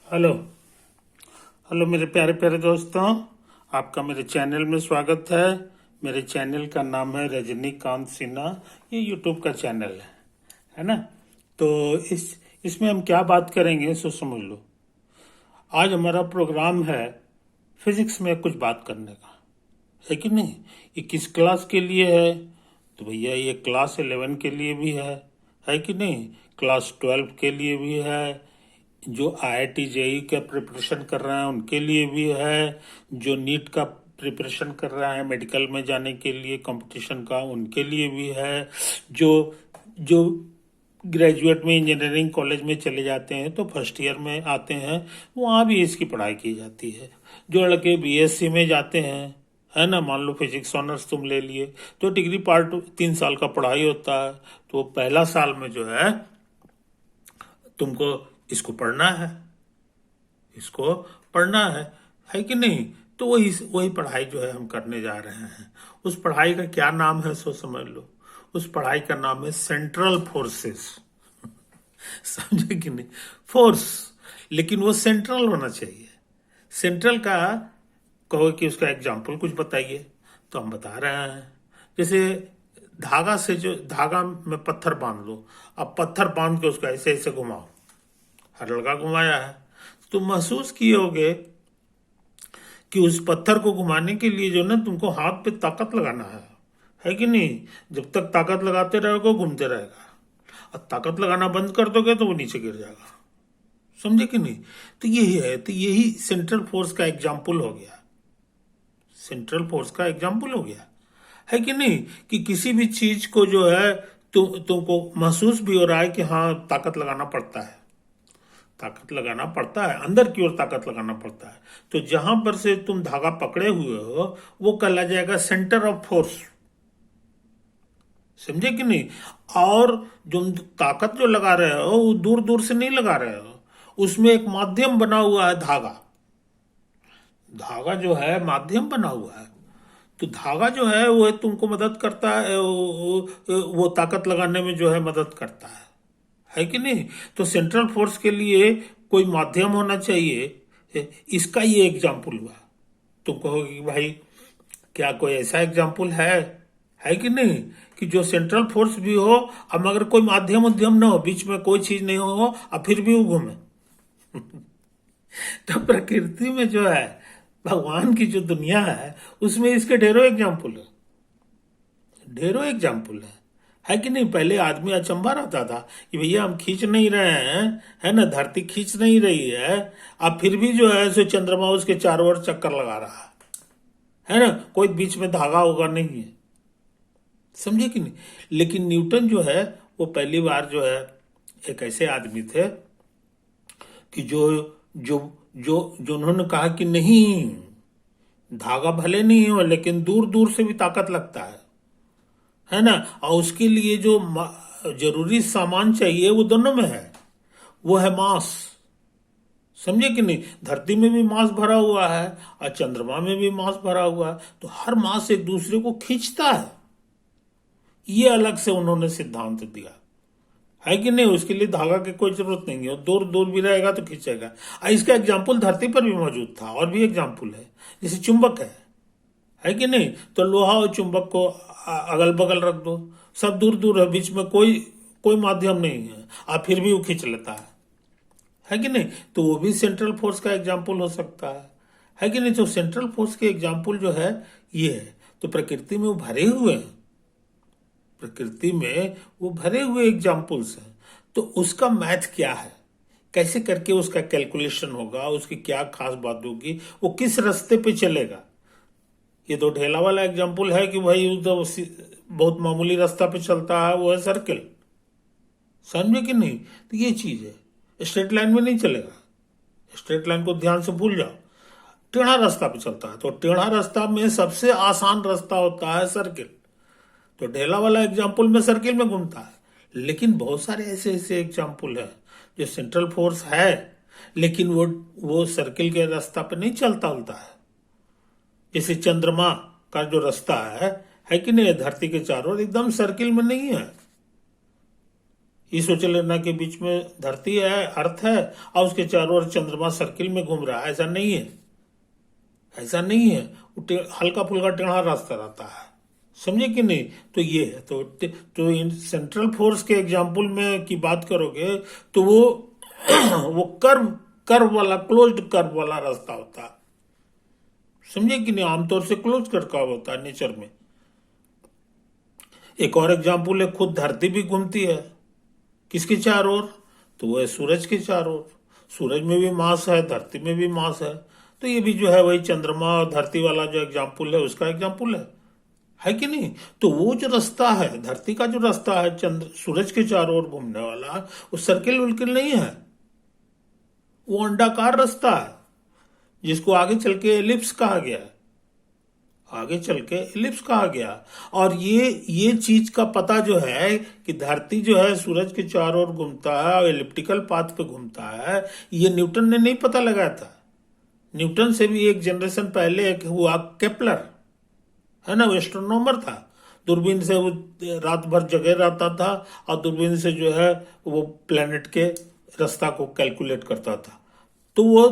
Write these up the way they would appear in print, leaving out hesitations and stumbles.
Hello. Hello मेरे प्यारे प्यारे दोस्तों, आपका मेरे चैनल में स्वागत है। मेरे चैनल का नाम है रजनीकांत सिन्हा। ये यूट्यूब का चैनल है ना। तो इसमें हम क्या बात करेंगे सो समझ लो। आज हमारा प्रोग्राम है फिजिक्स में कुछ बात करने का, है कि नहीं। ये किस क्लास के लिए है? तो भैया ये क्लास 11 के लिए भी है कि नहीं। क्लास 12 के लिए भी है। जो IIT जेई का प्रिपरेशन कर रहे हैं उनके लिए भी है। जो नीट का प्रिपरेशन कर रहा है मेडिकल में जाने के लिए कंपटीशन का, उनके लिए भी है। जो जो ग्रेजुएट में इंजीनियरिंग कॉलेज में चले जाते हैं तो फर्स्ट ईयर में आते हैं, वहाँ भी इसकी पढ़ाई की जाती है। जो लड़के BSc में जाते हैं, है ना, मान लो फिजिक्स ऑनर्स तुम ले लिए तो डिग्री पार्ट 3 साल का पढ़ाई होता है। तो पहला साल में जो है तुमको इसको पढ़ना है, इसको पढ़ना है कि नहीं। तो वही वही पढ़ाई जो है हम करने जा रहे हैं। उस पढ़ाई का क्या नाम है सो समझ लो। उस पढ़ाई का नाम है सेंट्रल फोर्सेस। समझे कि नहीं। फोर्स, लेकिन वो सेंट्रल होना चाहिए। सेंट्रल का कहो कि उसका एग्जाम्पल कुछ बताइए, तो हम बता रहे हैं। जैसे धागा से, जो धागा में पत्थर बांध लो, अब पत्थर बांध के उसको ऐसे ऐसे घुमाओ। हर लड़का घुमाया है तो महसूस किए होगे कि उस पत्थर को घुमाने के लिए जो ना तुमको हाथ पे ताकत लगाना है कि नहीं। जब तक ताकत लगाते रहोगे घूमते रहेगा, और ताकत लगाना बंद कर दोगे तो वो नीचे गिर जाएगा। समझे कि नहीं। तो यही है, तो यही सेंट्रल फोर्स का एग्जाम्पल हो गया। सेंट्रल फोर्स का एग्जाम्पल हो गया, है कि नहीं। कि किसी भी चीज को जो है तुमको महसूस भी हो रहा है कि हाँ ताकत लगाना पड़ता है, ताकत लगाना पड़ता है, अंदर की ओर ताकत लगाना पड़ता है। तो जहां पर से तुम धागा पकड़े हुए हो वो कहला जाएगा सेंटर ऑफ फोर्स। समझे कि नहीं। और जो ताकत जो लगा रहे हो वो दूर दूर से नहीं लगा रहे हो, उसमें एक माध्यम बना हुआ है धागा। धागा जो है माध्यम बना हुआ है। तो धागा जो है वो तुमको मदद करता है, वो ताकत लगाने में जो है मदद करता है कि नहीं। तो सेंट्रल फोर्स के लिए कोई माध्यम होना चाहिए। इसका ये एग्जाम्पल हुआ। तुम कहोगे कि भाई क्या कोई ऐसा एग्जाम्पल है कि नहीं, कि जो सेंट्रल फोर्स भी हो, अब मगर कोई माध्यम उद्यम ना हो, बीच में कोई चीज नहीं हो और फिर भी वो घूमे। तो प्रकृति में जो है, भगवान की जो दुनिया है, उसमें इसके ढेरों एग्जाम्पल है, ढेरों एग्जाम्पल है कि नहीं। पहले आदमी अचंभा रहता था कि भैया हम खींच नहीं रहे हैं, है ना, धरती खींच नहीं रही है, अब फिर भी जो है सो चंद्रमा उसके चारों ओर चक्कर लगा रहा है ना, कोई बीच में धागा होगा नहीं है। समझे कि नहीं। लेकिन न्यूटन जो है वो पहली बार जो है एक ऐसे आदमी थे कि जो जो जो जो उन्होंने कहा कि नहीं, धागा भले नहीं हो लेकिन दूर दूर से भी ताकत लगता है ना। और उसके लिए जो जरूरी सामान चाहिए वो दोनों में है, वो है मास। समझे कि नहीं। धरती में भी मास भरा हुआ है और चंद्रमा में भी मास भरा हुआ है, तो हर मास एक दूसरे को खींचता है। ये अलग से उन्होंने सिद्धांत दिया, है कि नहीं। उसके लिए धागा की कोई जरूरत नहीं है, दूर दूर भी रहेगा तो खींचेगा। और इसका एग्जाम्पल धरती पर भी मौजूद था, और भी एग्जाम्पल है। जैसे चुंबक है कि नहीं। तो लोहा और चुंबक को अगल बगल रख दो, सब दूर दूर है, बीच में कोई कोई माध्यम नहीं है, और फिर भी वो खींच लेता है कि नहीं। तो वो भी सेंट्रल फोर्स का एग्जाम्पल हो सकता है कि नहीं। तो सेंट्रल फोर्स के एग्जाम्पल जो है ये है। तो प्रकृति में वो भरे हुए हैं, प्रकृति में वो भरे हुए एग्जाम्पल्स हैं। तो उसका मैथ क्या है, कैसे करके उसका कैलकुलेशन होगा, उसकी क्या खास बात होगी, वो किस रास्ते पे चलेगा। ये तो ढेला वाला एग्जाम्पल है कि भाई तो बहुत मामूली रास्ता पे चलता है, वो है सर्किल। समझे कि नहीं। तो ये चीज है, स्ट्रेट लाइन में नहीं चलेगा, स्ट्रेट लाइन को ध्यान से भूल जाओ। टेढ़ा रास्ता पे चलता है, तो टेढ़ा रास्ता में सबसे आसान रास्ता होता है सर्किल। तो ढेला वाला एग्जाम्पल में सर्किल में घूमता है। लेकिन बहुत सारे ऐसे ऐसे एग्जाम्पल है जो सेंट्रल फोर्स है लेकिन वो सर्किल के रास्ता पे नहीं चलता उलता है। जैसे चंद्रमा का जो रास्ता है कि नहीं, धरती के चारों ओर एकदम सर्किल में नहीं है, ये सोच लेना के बीच में धरती है, अर्थ है, और उसके चारों ओर चंद्रमा सर्किल में घूम रहा है। ऐसा नहीं है, ऐसा नहीं है। हल्का फुल्का टेढ़ा रास्ता रहता है, समझे कि नहीं। तो ये है, तो इन सेंट्रल फोर्स के एग्जाम्पल में की बात करोगे तो वो वो कर्व कर्व वाला, क्लोज्ड कर्व वाला रास्ता होता है, समझे कि नहीं। आमतौर से क्लोज कर का होता है नेचर में। एक और एग्जाम्पल है, खुद धरती भी घूमती है किसके चारों ओर, तो वो है सूरज के चारों ओर। सूरज में भी मास है, धरती में भी मास है। तो ये भी जो है वही चंद्रमा और धरती वाला जो एग्जाम्पल है उसका एग्जाम्पल है कि नहीं। तो वो जो रास्ता है, धरती का जो रास्ता है सूरज के चारों ओर घूमने वाला, वो सर्किल उल्किल नहीं है, वो अंडाकार रास्ता है, जिसको आगे चल के एलिप्स कहा गया है, आगे चल के एलिप्स कहा गया। और ये चीज का पता जो है कि धरती जो है सूरज के चारों ओर घूमता है और एलिप्टिकल पाथ पे घूमता है, ये न्यूटन ने नहीं पता लगाया था। न्यूटन से भी एक जनरेशन पहले एक हुआ केपलर, है ना, वो एस्ट्रोनॉमर था। दूरबीन से वो रात भर जगह रहता था और दूरबीन से जो है वो प्लेनेट के रास्ता को कैलकुलेट करता था। तो वो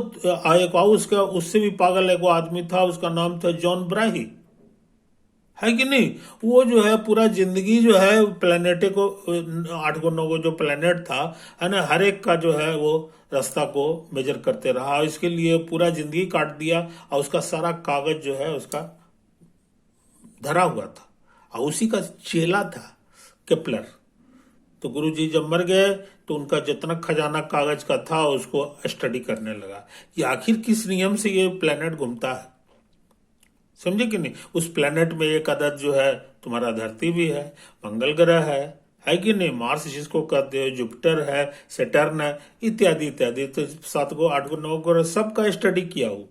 एक उसका उससे भी पागल एक वो आदमी था, उसका नाम था जॉन ब्राही, है कि नहीं। वो जो है पूरा जिंदगी जो है प्लेनेटे को 8 को 9 को जो प्लेनेट था, है ना, हर एक का जो है वो रास्ता को मेजर करते रहा। इसके लिए पूरा जिंदगी काट दिया और उसका सारा कागज जो है उसका धरा हुआ था, और उसी का चेला था केपलर। तो गुरुजी जब मर गए तो उनका जितना खजाना कागज का था उसको स्टडी करने लगा कि आखिर किस नियम से ये प्लेनेट घूमता है, समझे कि नहीं। उस प्लेनेट में एक अदद जो है तुम्हारा धरती भी है, मंगल ग्रह है कि नहीं, मार्स जिसको कहते हो, जुपिटर है, सैटर्न है, इत्यादि इत्यादि। तो 7 को 8 को 9 को सबका स्टडी किया हो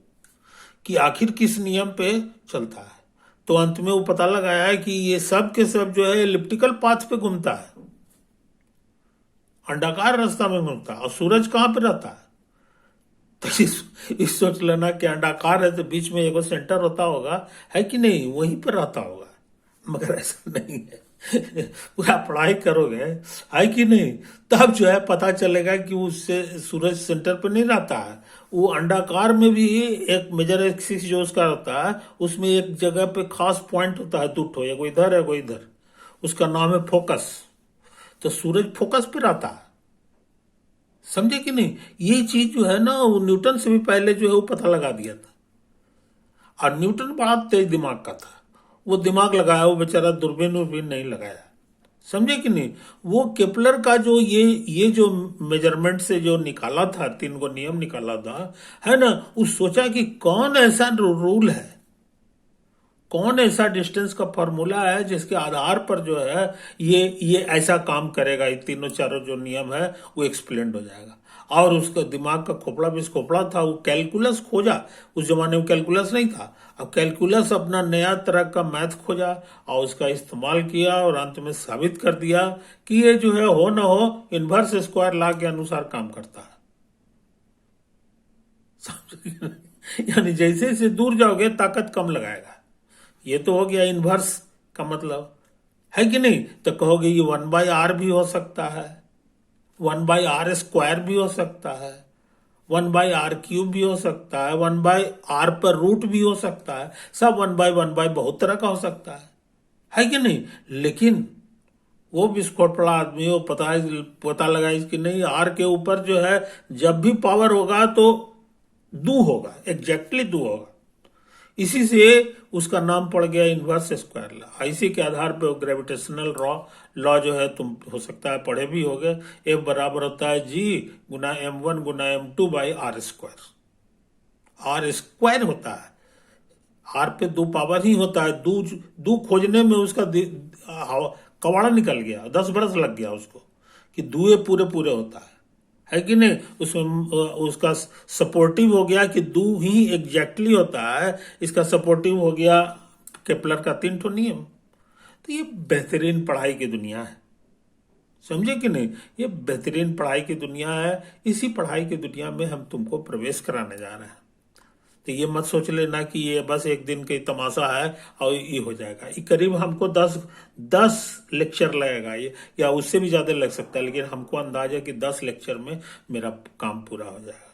कि आखिर किस नियम पे चलता है। तो अंत में वो पता लगाया है कि ये सब के सब जो है एलिप्टिकल पाथ पे घूमता है, अंडाकार रास्ता में घूमता है। और सूरज कहां पे रहता है, तो इस सोच लेना कि अंडाकार है तो बीच में एक सेंटर होता होगा, है कि नहीं, वहीं पर रहता होगा। मगर ऐसा नहीं है। पूरा पढ़ाई करोगे, है कि नहीं, तब जो है पता चलेगा कि उससे सूरज सेंटर पे नहीं रहता है। वो अंडाकार में भी एक मेजर एक्सिस जो उसका होता है, उसमें एक जगह पे खास पॉइंट होता है, दुट हो, या कोई इधर है कोई इधर, उसका नाम है फोकस। तो सूरज फोकस पे रहता है, समझे कि नहीं। ये चीज जो है ना वो न्यूटन से भी पहले जो है वो पता लगा दिया था। और न्यूटन बड़ा तेज दिमाग का था, वो दिमाग लगाया, वो बेचारा दूरबीन उर्बीन नहीं लगाया, समझे कि नहीं। वो केपलर का जो ये जो मेजरमेंट से जो निकाला था, 3 को नियम निकाला था, है ना, उस सोचा कि कौन ऐसा रूल है, कौन ऐसा डिस्टेंस का फॉर्मूला है जिसके आधार पर जो है ये ऐसा काम करेगा, ये तीनों चारों जो नियम है वो एक्सप्लेन हो जाएगा। और उसका दिमाग का खोपड़ा भी खोपड़ा था, वो कैलकुलस खोजा। उस जमाने में कैलकुलस नहीं था, अब कैलकुलस अपना नया तरह का मैथ खोजा और उसका इस्तेमाल किया और अंत में साबित कर दिया कि ये जो है हो ना हो इनवर्स स्क्वायर लॉ के अनुसार काम करता है। यानी जैसे जैसे दूर जाओगे ताकत कम लगाएगा। ये तो हो गया इनवर्स का मतलब, है कि नहीं। तो कहोगे ये 1/r भी हो सकता है, 1/r² भी हो सकता है, 1/r³ भी हो सकता है, 1/r पर रूट भी हो सकता है, सब 1/1 बहुत तरह का हो सकता है कि नहीं। लेकिन वो विस्फोट पड़ा आदमी वो पता लगा इसकी नहीं, आर के ऊपर जो है जब भी पावर होगा तो दू होगा, एग्जैक्टली दू होगा। इसी से उसका नाम पड़ गया इनवर्स स्क्वायर लॉ। इसी के आधार पर ग्रेविटेशनल लॉ जो है तुम हो सकता है पढ़े भी होगे, F बराबर होता है G गुना m1 गुना m2 by r square. R square होता है, आर पे 2 पावर ही होता है। दू खोजने में उसका कवाड़ा निकल गया, 10 बरस लग गया उसको कि दुए पूरे पूरे होता है कि नहीं। उसमें उसका सपोर्टिव हो गया कि दू ही एग्जैक्टली होता है, इसका सपोर्टिव हो गया केपलर का 3 ठो नियम। तो ये बेहतरीन पढ़ाई की दुनिया है, समझे कि नहीं। ये बेहतरीन पढ़ाई की दुनिया है, इसी पढ़ाई की दुनिया में हम तुमको प्रवेश कराने जा रहे हैं। तो ये मत सोच लेना कि ये बस एक दिन का ही तमाशा है और ये हो जाएगा। ये करीब हमको 10 लेक्चर लगेगा, ये या उससे भी ज्यादा लग सकता है, लेकिन हमको अंदाजा है कि 10 लेक्चर में मेरा काम पूरा हो जाएगा।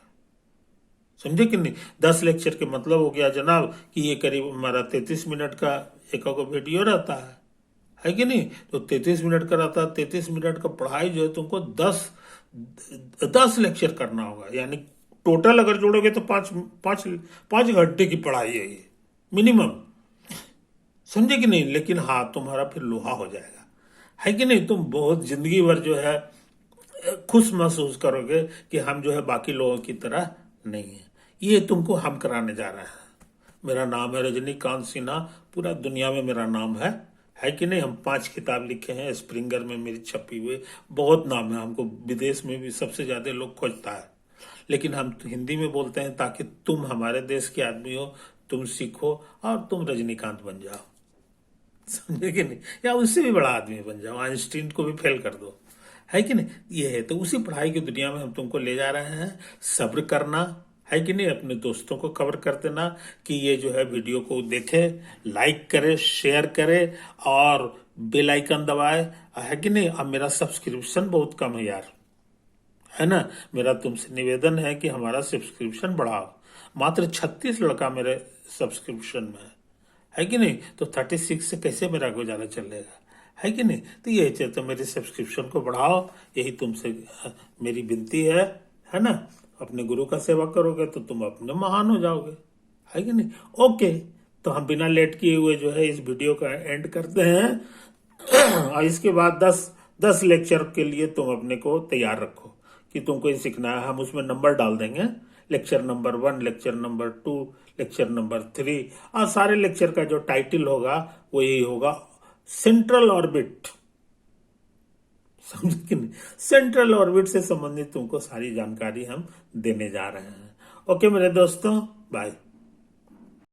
समझे कि नहीं? 10 लेक्चर के मतलब हो गया जनाब कि ये करीब हमारा 33 मिनट का एक वीडियो रहता है कि नहीं? तो 33 मिनट का रहता है, 33 मिनट का पढ़ाई जो है तुमको 10 लेक्चर करना होगा, यानी टोटल अगर जोड़ोगे तो 5 घंटे की पढ़ाई है ये मिनिमम। समझे कि नहीं? लेकिन हाँ, तुम्हारा फिर लोहा हो जाएगा, है कि नहीं? तुम बहुत जिंदगी भर जो है खुश महसूस करोगे कि हम जो है बाकी लोगों की तरह नहीं है। ये तुमको हम कराने जा रहे हैं। मेरा नाम है रजनीकांत सिन्हा, पूरा दुनिया में मेरा नाम है कि नहीं? हम 5 किताब लिखे हैं, स्प्रिंगर में मेरी छपी हुई, बहुत नाम है। हमको विदेश में भी सबसे ज्यादा लोग खोजता है, लेकिन हम तो हिंदी में बोलते हैं ताकि तुम हमारे देश के आदमी हो, तुम सीखो और तुम रजनीकांत बन जाओ। समझे कि नहीं? या उससे भी बड़ा आदमी बन जाओ, आइंस्टीन को भी फेल कर दो, है कि नहीं? ये है तो उसी पढ़ाई की दुनिया में हम तुमको ले जा रहे हैं। सब्र करना, है कि नहीं? अपने दोस्तों को खबर कर देना कि ये जो है वीडियो को देखे, लाइक करे, शेयर करे और बेल आइकन दबाए, है कि नहीं? अब मेरा सब्सक्रिप्शन बहुत कम है यार, है ना? मेरा तुमसे निवेदन है कि हमारा सब्सक्रिप्शन बढ़ाओ। मात्र 36 लड़का मेरे सब्सक्रिप्शन में है कि नहीं? तो 36 से कैसे मेरा गुजारा चलेगा, है कि नहीं? तो ये चाहिए तो मेरे सब्सक्रिप्शन को बढ़ाओ, यही तुमसे मेरी विनती है ना? अपने गुरु का सेवा करोगे तो तुम अपने महान हो जाओगे, है कि नहीं? ओके, तो हम बिना लेट किए हुए जो है इस वीडियो का एंड करते हैं। और इसके बाद 10 लेक्चर के लिए तुम अपने को तैयार रखो कि तुमको ये सीखना है। हम उसमें नंबर डाल देंगे, lecture number 1, lecture number 2, lecture number 3, और सारे लेक्चर का जो टाइटल होगा वो यही होगा, सेंट्रल ऑर्बिट। समझ कि नहीं? सेंट्रल ऑर्बिट से संबंधित तुमको सारी जानकारी हम देने जा रहे हैं। ओके मेरे दोस्तों, बाय।